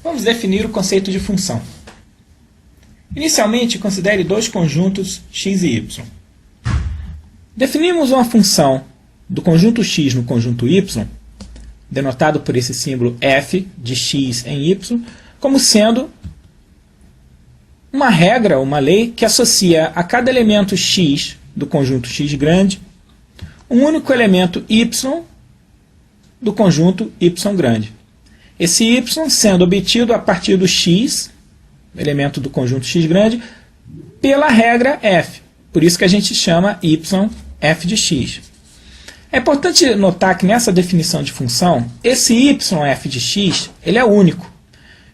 Vamos definir o conceito de função. Inicialmente, considere dois conjuntos x e y. Definimos uma função do conjunto x no conjunto y, denotado por esse símbolo f de x em y, como sendo uma regra, uma lei, que associa a cada elemento x do conjunto x grande um único elemento y do conjunto y grande. Esse y sendo obtido a partir do x, elemento do conjunto x grande, pela regra f. Por isso que a gente chama y f de x. É importante notar que nessa definição de função, esse y f de x ele é único.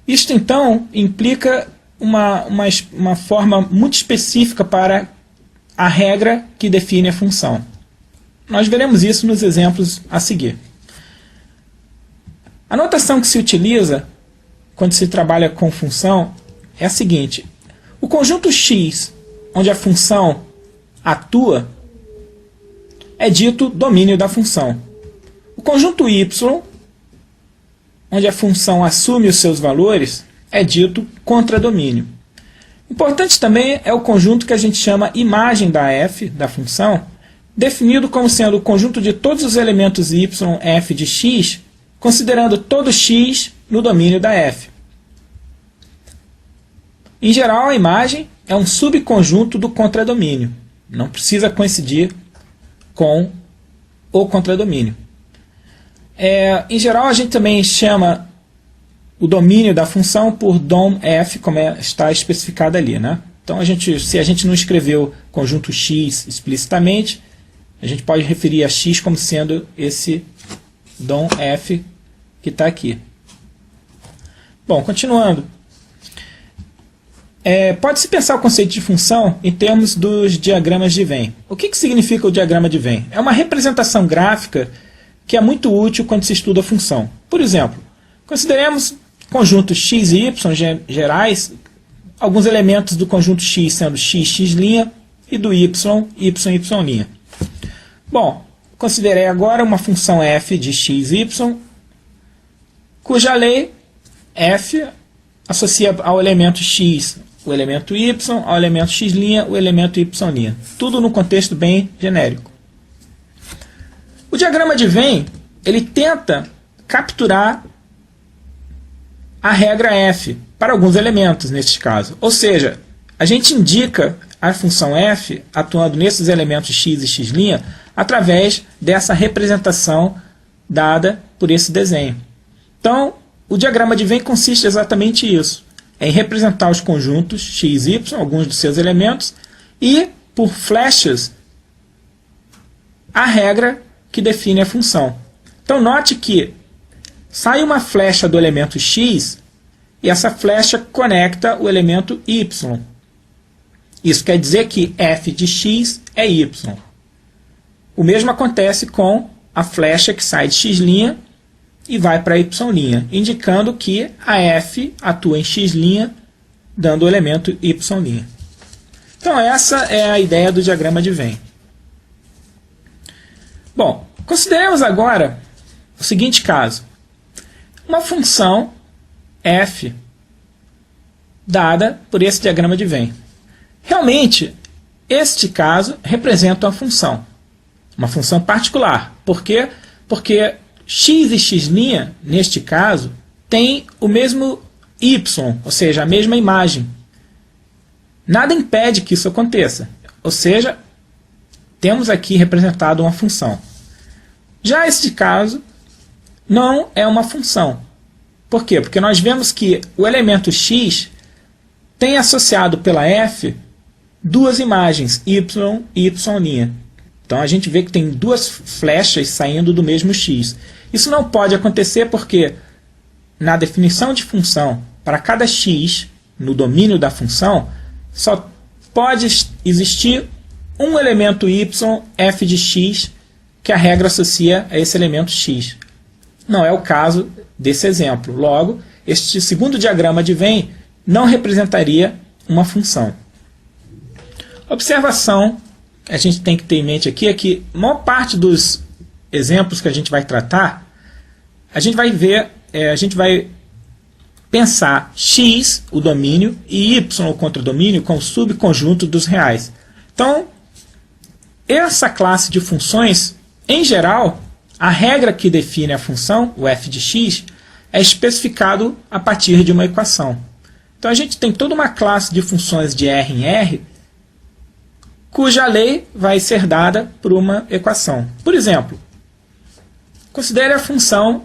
Isto então implica uma forma muito específica para a regra que define a função. Nós veremos isso nos exemplos a seguir. A notação que se utiliza quando se trabalha com função é a seguinte: o conjunto x, onde a função atua, é dito domínio da função. O conjunto y, onde a função assume os seus valores, é dito contradomínio. Importante também é o conjunto que a gente chama imagem da f, da função, definido como sendo o conjunto de todos os elementos y f de x, considerando todo x no domínio da f. Em geral, a imagem é um subconjunto do contradomínio. Não precisa coincidir com o contradomínio. Em geral, a gente também chama o domínio da função por dom f, como está especificado ali, né? Então, se a gente não escreveu conjunto x explicitamente, a gente pode referir a x como sendo esse dom f que está aqui. Bom, continuando. Pode-se pensar o conceito de função em termos dos diagramas de Venn. O que significa o diagrama de Venn? É uma representação gráfica que é muito útil quando se estuda a função. Por exemplo, consideremos conjuntos x e y gerais, alguns elementos do conjunto x sendo x, x' e do y, y'. Bom, considerei agora uma função f de x, y, cuja lei f associa ao elemento x o elemento y, ao elemento x' o elemento y'. Tudo no contexto bem genérico. O diagrama de Venn, ele tenta capturar a regra f para alguns elementos, neste caso. Ou seja, a gente indica a função f atuando nesses elementos x e x' através dessa representação dada por esse desenho. Então, o diagrama de Venn consiste exatamente isso, em representar os conjuntos x e y, alguns dos seus elementos, e, por flechas, a regra que define a função. Então, note que sai uma flecha do elemento x e essa flecha conecta o elemento y. Isso quer dizer que f de x é y. O mesmo acontece com a flecha que sai de x' e vai para y', indicando que a f atua em x', dando o elemento y'. Então, essa é a ideia do diagrama de Venn. Bom, consideremos agora o seguinte caso. Uma função f dada por esse diagrama de Venn. Realmente, este caso representa uma função particular. Por quê? Porque x e x', neste caso, tem o mesmo y, ou seja, a mesma imagem. Nada impede que isso aconteça. Ou seja, temos aqui representado uma função. Já este caso não é uma função. Por quê? Porque nós vemos que o elemento x tem associado pela f duas imagens, y e y'. Então a gente vê que tem duas flechas saindo do mesmo x. Isso não pode acontecer porque, na definição de função, para cada x no domínio da função, só pode existir um elemento y, f de x, que a regra associa a esse elemento x. Não é o caso desse exemplo. Logo, este segundo diagrama de Venn não representaria uma função. Observação que a gente tem que ter em mente aqui é que a maior parte dos exemplos que a gente vai tratar, a gente vai pensar x, o domínio, e y, o contradomínio, como subconjunto dos reais. Então, essa classe de funções, em geral, a regra que define a função, o f de x, é especificado a partir de uma equação. Então, a gente tem toda uma classe de funções de R em R, cuja lei vai ser dada por uma equação. Por exemplo, considere a função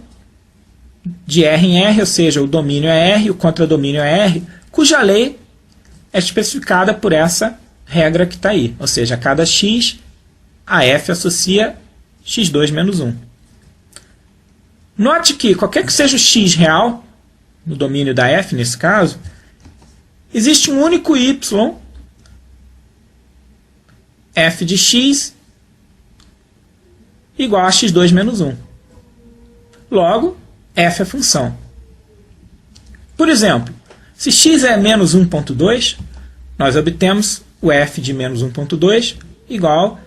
de R em R, ou seja, o domínio é R, o contradomínio é R, cuja lei é especificada por essa regra que está aí. Ou seja, a cada x, a f associa x2 menos 1. Note que, qualquer que seja o x real, no domínio da f nesse caso, existe um único y, f de x, igual a x2 menos 1. Logo, f é função. Por exemplo, se x é menos 1.2, nós obtemos o f de menos 1.2 igual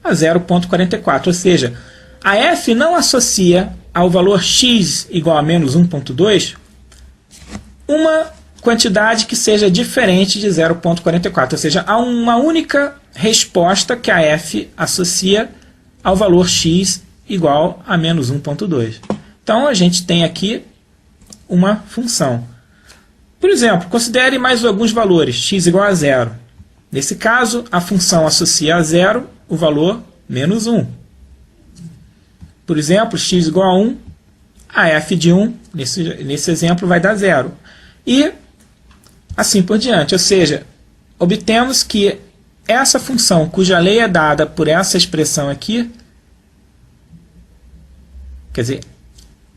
a 0.44. Ou seja, a f não associa ao valor x igual a menos 1.2 uma quantidade que seja diferente de 0.44. Ou seja, há uma única resposta que a f associa ao valor x igual a menos 1.2. Então, a gente tem aqui uma função. Por exemplo, considere mais alguns valores, x igual a 0. Nesse caso, a função associa a 0 o valor menos 1. Por exemplo, x igual a 1, a f de 1, nesse exemplo, vai dar 0. E assim por diante. Ou seja, obtemos que essa função, cuja lei é dada por essa expressão aqui, quer dizer,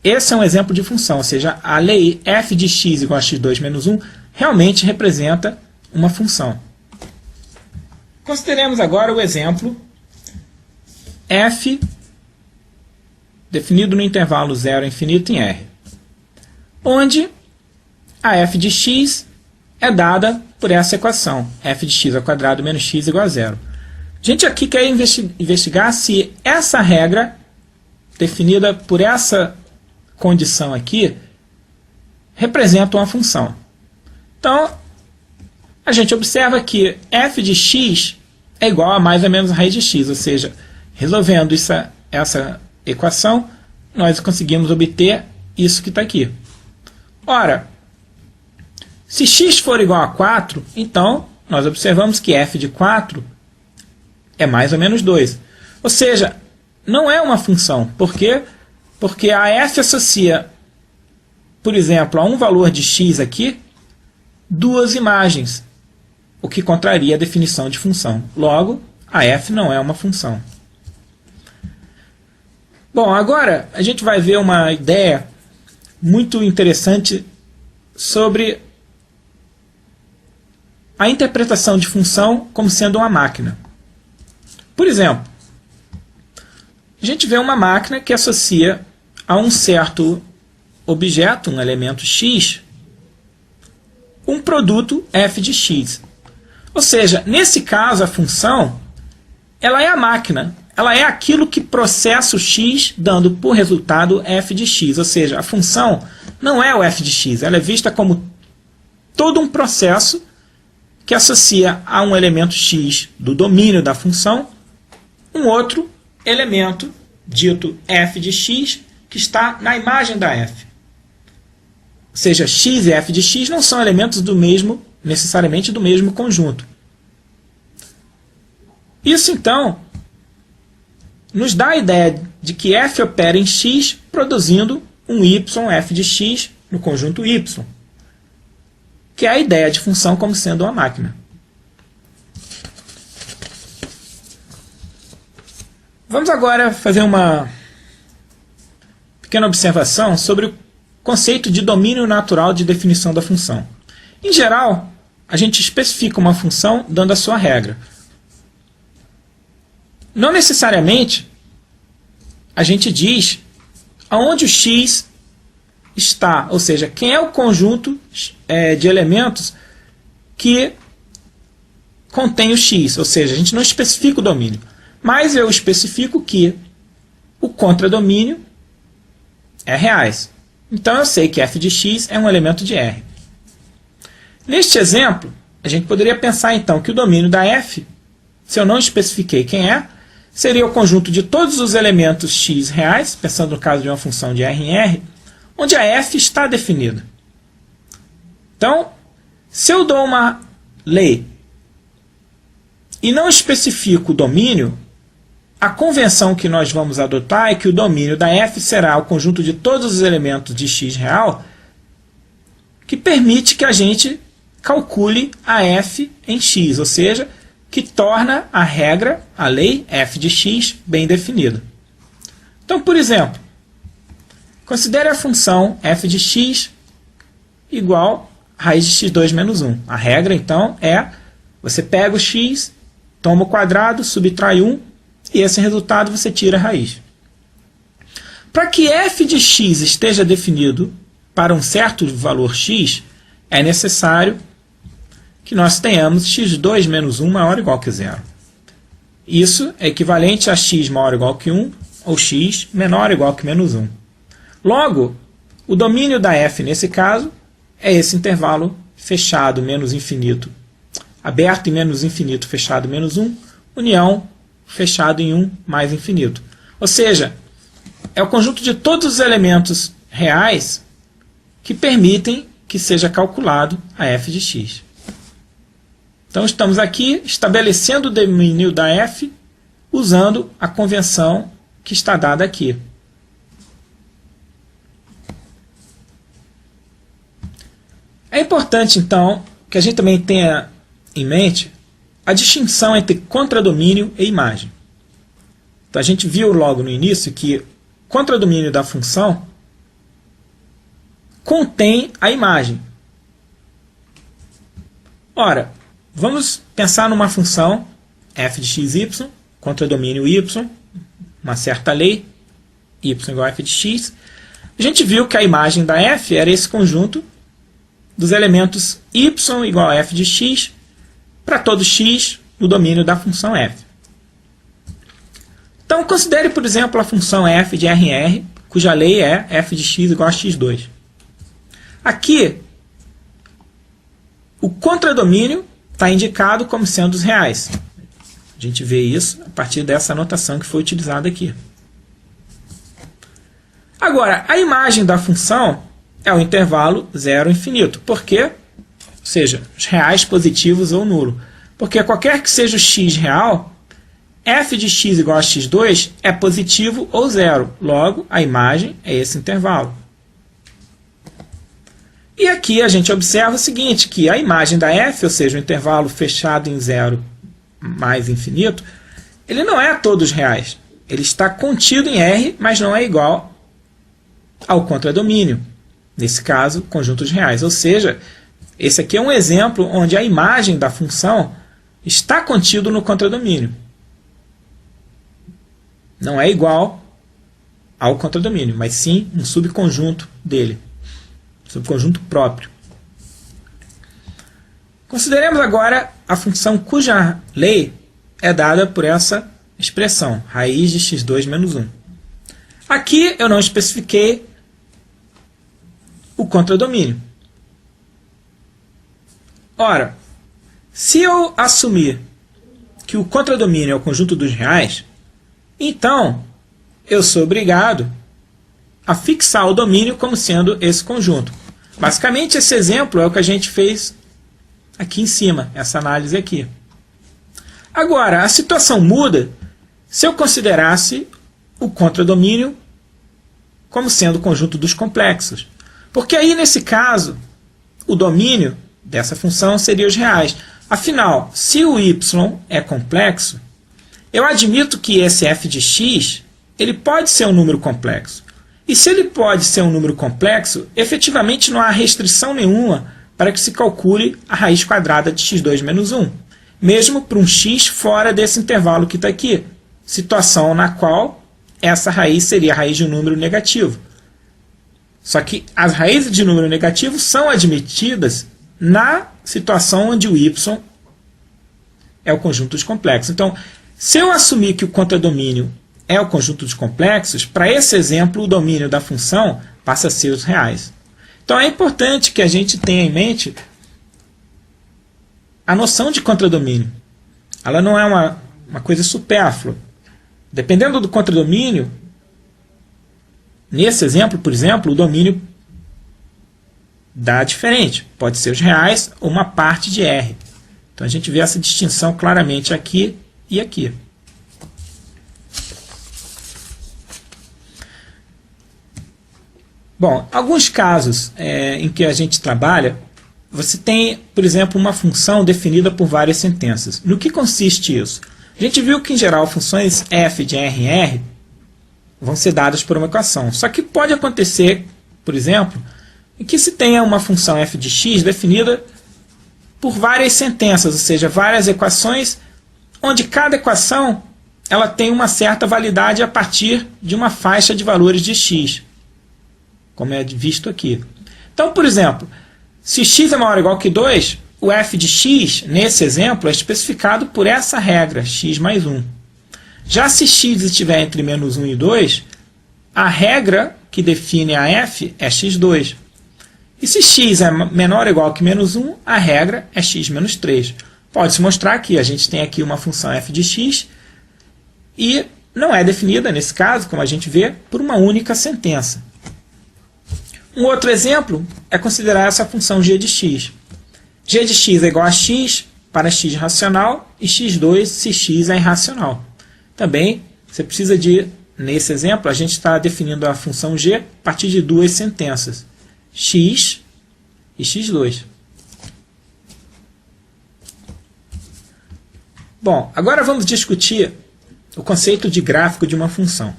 esse é um exemplo de função, ou seja, a lei f de x igual a x2 menos 1 realmente representa uma função. Consideremos agora o exemplo f definido no intervalo 0 a infinito em R, onde a f de x é dada por essa equação, f de x ao quadrado menos x igual a 0. A gente aqui quer investigar se essa regra, definida por essa condição aqui, representa uma função. Então, a gente observa que f de x é igual a mais ou menos a raiz de x, ou seja, resolvendo essa equação, nós conseguimos obter isso que está aqui. Ora, se x for igual a 4, então nós observamos que f de 4 é mais ou menos 2. Ou seja, não é uma função. Por quê? Porque a f associa, por exemplo, a um valor de x aqui, duas imagens, o que contraria a definição de função. Logo, a f não é uma função. Bom, agora a gente vai ver uma ideia muito interessante sobre a interpretação de função como sendo uma máquina. Por exemplo, a gente vê uma máquina que associa a um certo objeto, um elemento x, um produto f de x. Ou seja, nesse caso, a função ela é a máquina, ela é aquilo que processa o x, dando por resultado f de x. Ou seja, a função não é o f de x, ela é vista como todo um processo que associa a um elemento x do domínio da função um outro elemento dito f de x que está na imagem da f. Ou seja, x e f de x não são elementos do mesmo, necessariamente do mesmo conjunto. Isso, então, nos dá a ideia de que f opera em x produzindo um y f de x no conjunto y, que é a ideia de função como sendo uma máquina. Vamos agora fazer uma pequena observação sobre o conceito de domínio natural de definição da função. Em geral, a gente especifica uma função dando a sua regra. Não necessariamente a gente diz aonde o x está, ou seja, quem é o conjunto de elementos que contém o x, ou seja, a gente não especifica o domínio. Mas eu especifico que o contradomínio é reais. Então eu sei que f de x é um elemento de R. Neste exemplo, a gente poderia pensar então que o domínio da f, se eu não especifiquei quem é, seria o conjunto de todos os elementos x reais, pensando no caso de uma função de R em R, onde a f está definida. Então, se eu dou uma lei e não especifico o domínio, a convenção que nós vamos adotar é que o domínio da f será o conjunto de todos os elementos de x real que permite que a gente calcule a f em x, ou seja, que torna a regra, a lei f de x, bem definida. Então, por exemplo, considere a função f de x igual a raiz de x2 menos 1. A regra, então, é você pega o x, toma o quadrado, subtrai 1, e esse resultado você tira a raiz. Para que f de x esteja definido para um certo valor x, é necessário que nós tenhamos x2 menos 1 maior ou igual que 0. Isso é equivalente a x maior ou igual que 1, ou x menor ou igual que menos 1. Logo, o domínio da f, nesse caso, é esse intervalo fechado menos infinito, aberto em menos infinito, fechado menos 1, união fechado em 1 mais infinito. Ou seja, é o conjunto de todos os elementos reais que permitem que seja calculado a f de x. Então, estamos aqui estabelecendo o domínio da f usando a convenção que está dada aqui. É importante, então, que a gente também tenha em mente a distinção entre contradomínio e imagem. Então, a gente viu logo no início que contradomínio da função contém a imagem. Ora, vamos pensar numa função f de xy, contradomínio y, uma certa lei, y igual a f de x. A gente viu que a imagem da f era esse conjunto dos elementos y igual a f de x para todo x no domínio da função f. Então, considere, por exemplo, a função f de R em R, cuja lei é f de x igual a x2. Aqui, o contradomínio está indicado como sendo os reais. A gente vê isso a partir dessa anotação que foi utilizada aqui. Agora, a imagem da função é o intervalo 0 infinito. Por quê? Ou seja, os reais positivos ou nulo. Porque qualquer que seja o x real, f de x igual a x2 é positivo ou zero. Logo, a imagem é esse intervalo. E aqui a gente observa o seguinte, que a imagem da f, ou seja, o intervalo fechado em 0 mais infinito, ele não é a todos reais. Ele está contido em R, mas não é igual ao contradomínio. Nesse caso, conjuntos reais. Ou seja, esse aqui é um exemplo onde a imagem da função está contido no contradomínio. Não é igual ao contradomínio, mas sim um subconjunto dele. Subconjunto próprio. Consideremos agora a função cuja lei é dada por essa expressão, raiz de x2 menos 1. Aqui eu não especifiquei o contradomínio. Ora, se eu assumir que o contradomínio é o conjunto dos reais, então eu sou obrigado a fixar o domínio como sendo esse conjunto. Basicamente, esse exemplo é o que a gente fez aqui em cima, essa análise aqui. Agora, a situação muda se eu considerasse o contradomínio como sendo o conjunto dos complexos. Porque aí, nesse caso, o domínio dessa função seria os reais. Afinal, se o y é complexo, eu admito que esse f de x ele pode ser um número complexo. E se ele pode ser um número complexo, efetivamente não há restrição nenhuma para que se calcule a raiz quadrada de x2 menos 1, mesmo para um x fora desse intervalo que está aqui, situação na qual essa raiz seria a raiz de um número negativo. Só que as raízes de número negativo são admitidas na situação onde o y é o conjunto dos complexos. Então, se eu assumir que o contradomínio é o conjunto dos complexos, para esse exemplo, o domínio da função passa a ser os reais. Então é importante que a gente tenha em mente a noção de contradomínio. Ela não é uma coisa supérflua. Dependendo do contradomínio, nesse exemplo, por exemplo, o domínio dá diferente. Pode ser os reais ou uma parte de R. Então a gente vê essa distinção claramente aqui e aqui. Bom, alguns casos em que a gente trabalha, você tem, por exemplo, uma função definida por várias sentenças. No que consiste isso? A gente viu que, em geral, funções f de R em R vão ser dadas por uma equação. Só que pode acontecer, por exemplo, em que se tenha uma função f de x definida por várias sentenças, ou seja, várias equações, onde cada equação ela tem uma certa validade a partir de uma faixa de valores de x, como é visto aqui. Então, por exemplo, se x é maior ou igual que 2, o f de x, nesse exemplo, é especificado por essa regra, x mais 1. Já se x estiver entre menos 1 e 2, a regra que define a f é x2. E se x é menor ou igual que menos 1, a regra é x menos 3. Pode-se mostrar que a gente tem aqui uma função f de x e não é definida, nesse caso, como a gente vê, por uma única sentença. Um outro exemplo é considerar essa função g de x. G de x é igual a x para x racional e x2 se x é irracional. Também, você precisa de, nesse exemplo, a gente está definindo a função g a partir de duas sentenças, x e x2. Bom, agora vamos discutir o conceito de gráfico de uma função.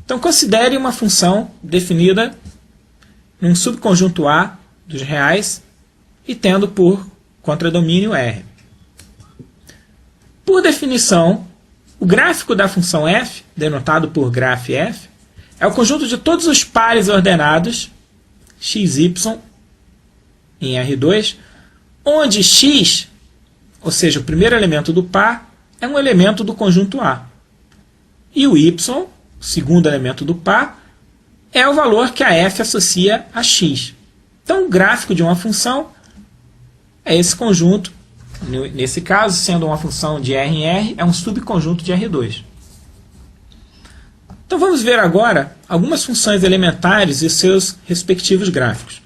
Então, considere uma função definida num subconjunto A dos reais e tendo por contradomínio R. Por definição, o gráfico da função f, denotado por graf f, é o conjunto de todos os pares ordenados xy em R2, onde x, ou seja, o primeiro elemento do par, é um elemento do conjunto A. E o y, o segundo elemento do par, é o valor que a f associa a x. Então, o gráfico de uma função é esse conjunto, nesse caso, sendo uma função de R em R, é um subconjunto de R2. Então, vamos ver agora algumas funções elementares e seus respectivos gráficos.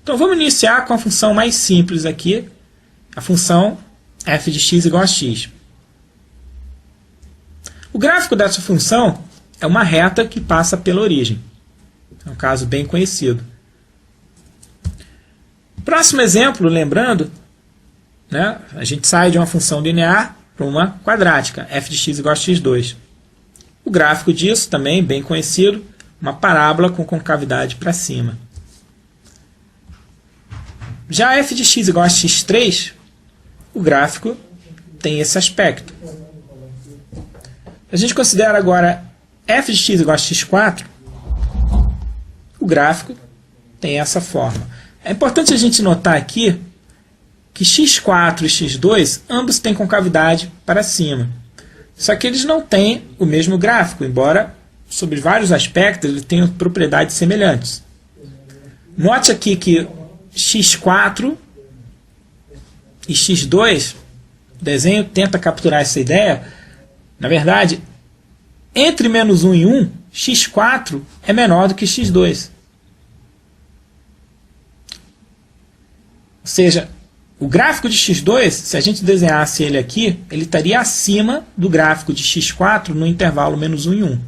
Então, vamos iniciar com a função mais simples aqui, a função f de x igual a x. O gráfico dessa função é uma reta que passa pela origem. É um caso bem conhecido. Próximo exemplo, lembrando, né, a gente sai de uma função linear para uma quadrática, f de x igual a x2. O gráfico disso, também bem conhecido, uma parábola com concavidade para cima. Já f de x igual a x3, o gráfico tem esse aspecto. A gente considera agora f de x igual a x4, o gráfico tem essa forma. É importante a gente notar aqui que x4 e x2 ambos têm concavidade para cima. Só que eles não têm o mesmo gráfico, embora, sobre vários aspectos, eles tenham propriedades semelhantes. Note aqui que x4 e x2, o desenho tenta capturar essa ideia. Na verdade, entre menos 1 e 1, x4 é menor do que x2. Ou seja, o gráfico de x2, se a gente desenhasse ele aqui, ele estaria acima do gráfico de x4 no intervalo menos 1 e 1.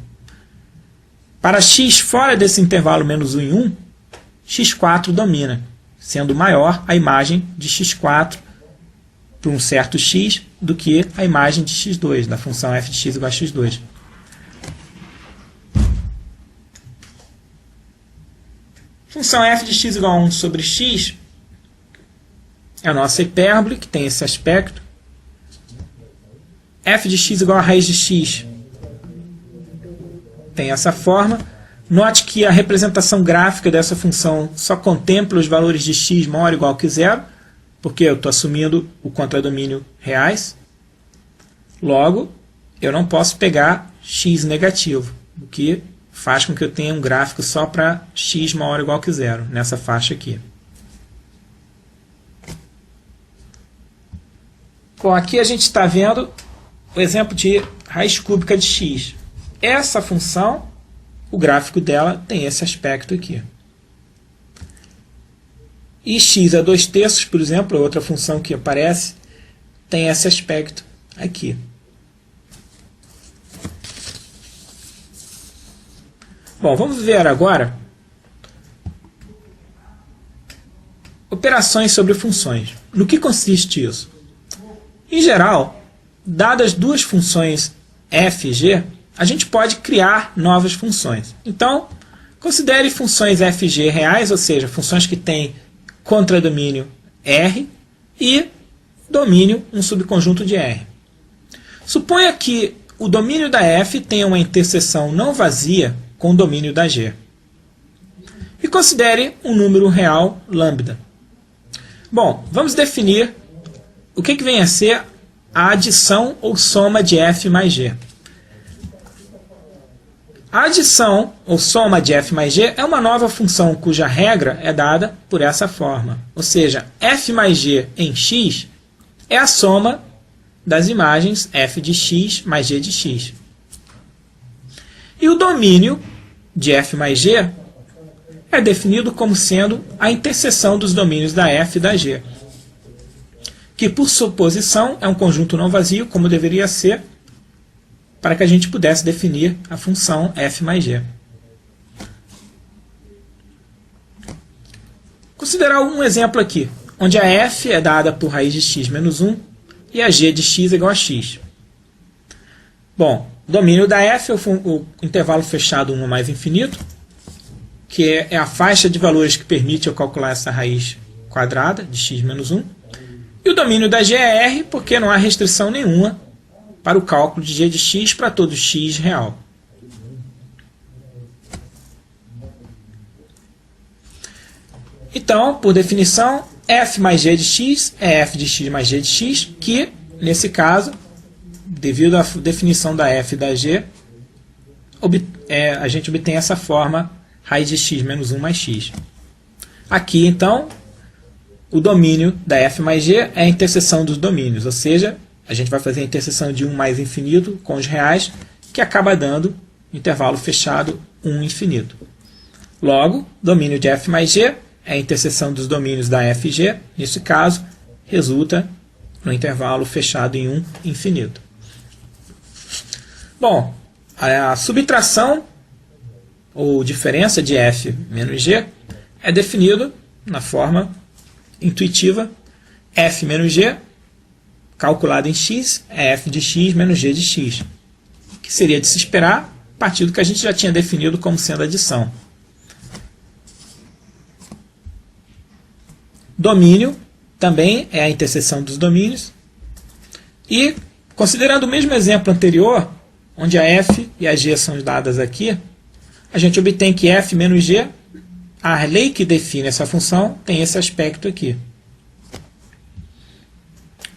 Para x fora desse intervalo menos 1 e 1, x4 domina, sendo maior a imagem de x4 por um certo x do que a imagem de x2, da função f de x igual a x2. Função f de x igual a 1 sobre x é a nossa hipérbole, que tem esse aspecto. F de x igual a raiz de x tem essa forma. Note que a representação gráfica dessa função só contempla os valores de x maior ou igual que zero, porque eu estou assumindo o contradomínio reais. Logo, eu não posso pegar x negativo, o que faz com que eu tenha um gráfico só para x maior ou igual que zero, nessa faixa aqui. Bom, aqui a gente está vendo o exemplo de raiz cúbica de x. Essa função, o gráfico dela tem esse aspecto aqui. E x a 2/3, por exemplo, outra função que aparece, tem esse aspecto aqui. Bom, vamos ver agora operações sobre funções. No que consiste isso? Em geral, dadas duas funções f e g, a gente pode criar novas funções. Então, considere funções f e g reais, ou seja, funções que têm contradomínio R e domínio, um subconjunto de R. Suponha que o domínio da f tenha uma interseção não vazia com o domínio da g. E considere um número real lambda. Bom, vamos definir o que vem a ser a adição ou soma de f mais g. A adição ou soma de f mais g é uma nova função cuja regra é dada por essa forma. Ou seja, f mais g em x é a soma das imagens f de x mais g de x. E o domínio de f mais g é definido como sendo a interseção dos domínios da f e da g, que por suposição é um conjunto não vazio, como deveria ser, para que a gente pudesse definir a função f mais g. Considerar um exemplo aqui, onde a f é dada por raiz de x menos 1 e a g de x é igual a x. Bom, o domínio da f é o intervalo fechado 1 mais infinito, que é a faixa de valores que permite eu calcular essa raiz quadrada de x menos 1. E o domínio da g é R, porque não há restrição nenhuma para o cálculo de g de x para todo x real. Então, por definição, f mais g de x é f de x mais g de x, que, nesse caso, devido à definição da f e da g, a gente obtém essa forma raiz de x menos 1 mais x. Aqui, então, o domínio da f mais g é a interseção dos domínios, ou seja, a gente vai fazer a interseção de 1 mais infinito com os reais, que acaba dando intervalo fechado 1 infinito. Logo, domínio de f mais g é a interseção dos domínios da f e g, nesse caso, resulta no intervalo fechado em 1 infinito. Bom, a subtração ou diferença de f menos g é definido na forma intuitiva f menos g calculado em x é f de x menos g de x, que seria de se esperar a partir do que a gente já tinha definido como sendo adição. Domínio também é a interseção dos domínios. E, considerando o mesmo exemplo anterior, onde a f e a g são dadas aqui, a gente obtém que f menos g, a lei que define essa função, tem esse aspecto aqui.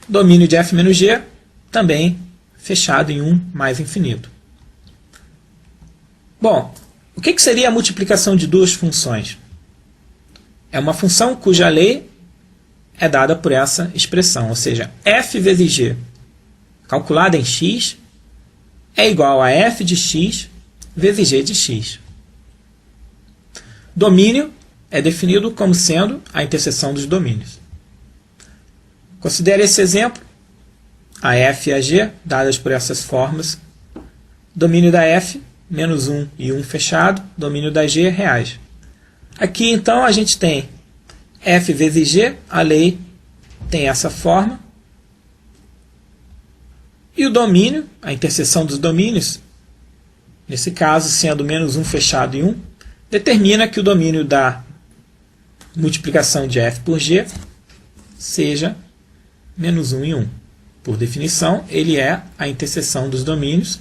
Domínio de f menos g, também fechado em 1 mais infinito. Bom, o que seria a multiplicação de duas funções? É uma função cuja lei é dada por essa expressão, ou seja, f vezes g, calculada em x, é igual a f de x vezes g de x. Domínio é definido como sendo a interseção dos domínios. Considere esse exemplo, a f e a g, dadas por essas formas. Domínio da f, menos 1 e 1 fechado, domínio da g, reais. Aqui, então, a gente tem f vezes g, a lei tem essa forma. E o domínio, a interseção dos domínios, nesse caso, sendo menos 1 fechado e 1, determina que o domínio da multiplicação de f por g seja menos 1 e 1. Por definição, ele é a interseção dos domínios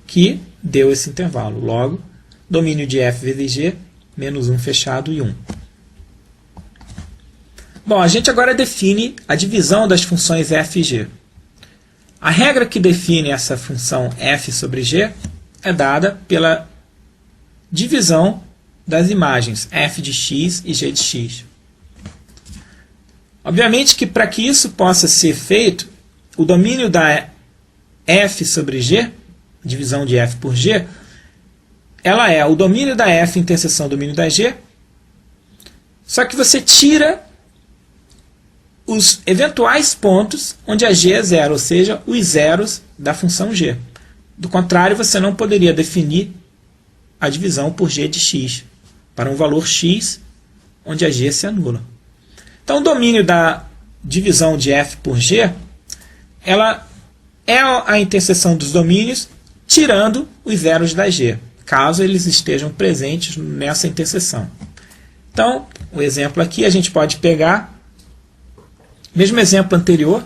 que deu esse intervalo. Logo, domínio de f vezes g, menos 1 fechado e 1. Bom, a gente agora define a divisão das funções f e g. A regra que define essa função f sobre g é dada pela divisão das imagens f de x e g de x. Obviamente que para que isso possa ser feito, o domínio da f sobre g, divisão de f por g, ela é o domínio da f interseção domínio da g, só que você tira os eventuais pontos onde a g é zero, ou seja, os zeros da função g. Do contrário, você não poderia definir a divisão por g de x para um valor x onde a g se anula. Então, o domínio da divisão de f por g, ela é a interseção dos domínios tirando os zeros da g, caso eles estejam presentes nessa interseção. Então, o exemplo aqui a gente pode pegar, mesmo exemplo anterior,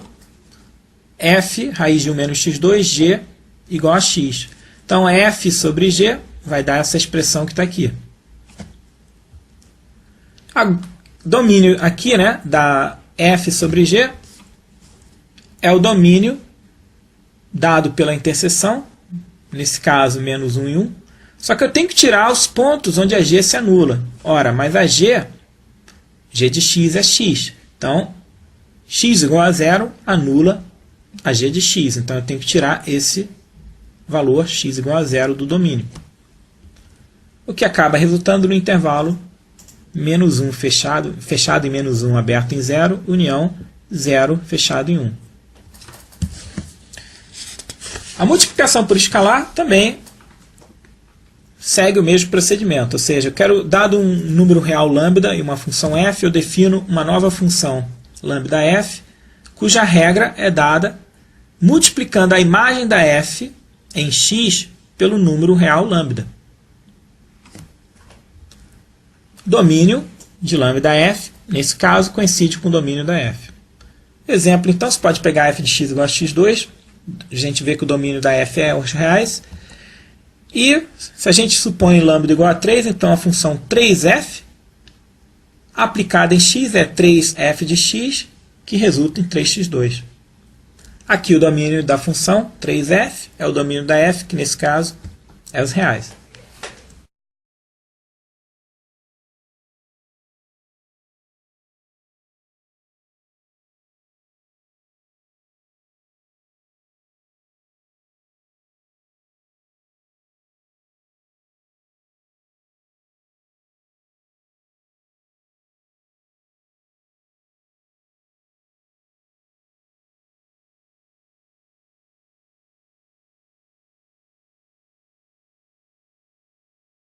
f raiz de 1 menos x2, g igual a x. Então, f sobre g vai dar essa expressão que está aqui. O domínio aqui, né, da f sobre g é o domínio dado pela interseção, nesse caso, menos 1 e 1. Só que eu tenho que tirar os pontos onde a g se anula. Ora, mas a g de x é x. Então, x igual a 0 anula a g de x. Então, eu tenho que tirar esse valor x igual a 0 do domínio. O que acaba resultando no intervalo menos 1 fechado em menos 1 aberto em 0, união 0 fechado em 1. A multiplicação por escalar também segue o mesmo procedimento, ou seja, eu quero, dado um número real lambda e uma função f, eu defino uma nova função lambda f, cuja regra é dada multiplicando a imagem da f em x pelo número real lambda. Domínio de lambda f, nesse caso, coincide com o domínio da f. Exemplo, então, você pode pegar f de x igual a x2, a gente vê que o domínio da f é os reais, e se a gente supõe lambda igual a 3, então a função 3f aplicada em x é 3f de x, que resulta em 3x2. Aqui o domínio da função 3f é o domínio da f, que nesse caso é os reais.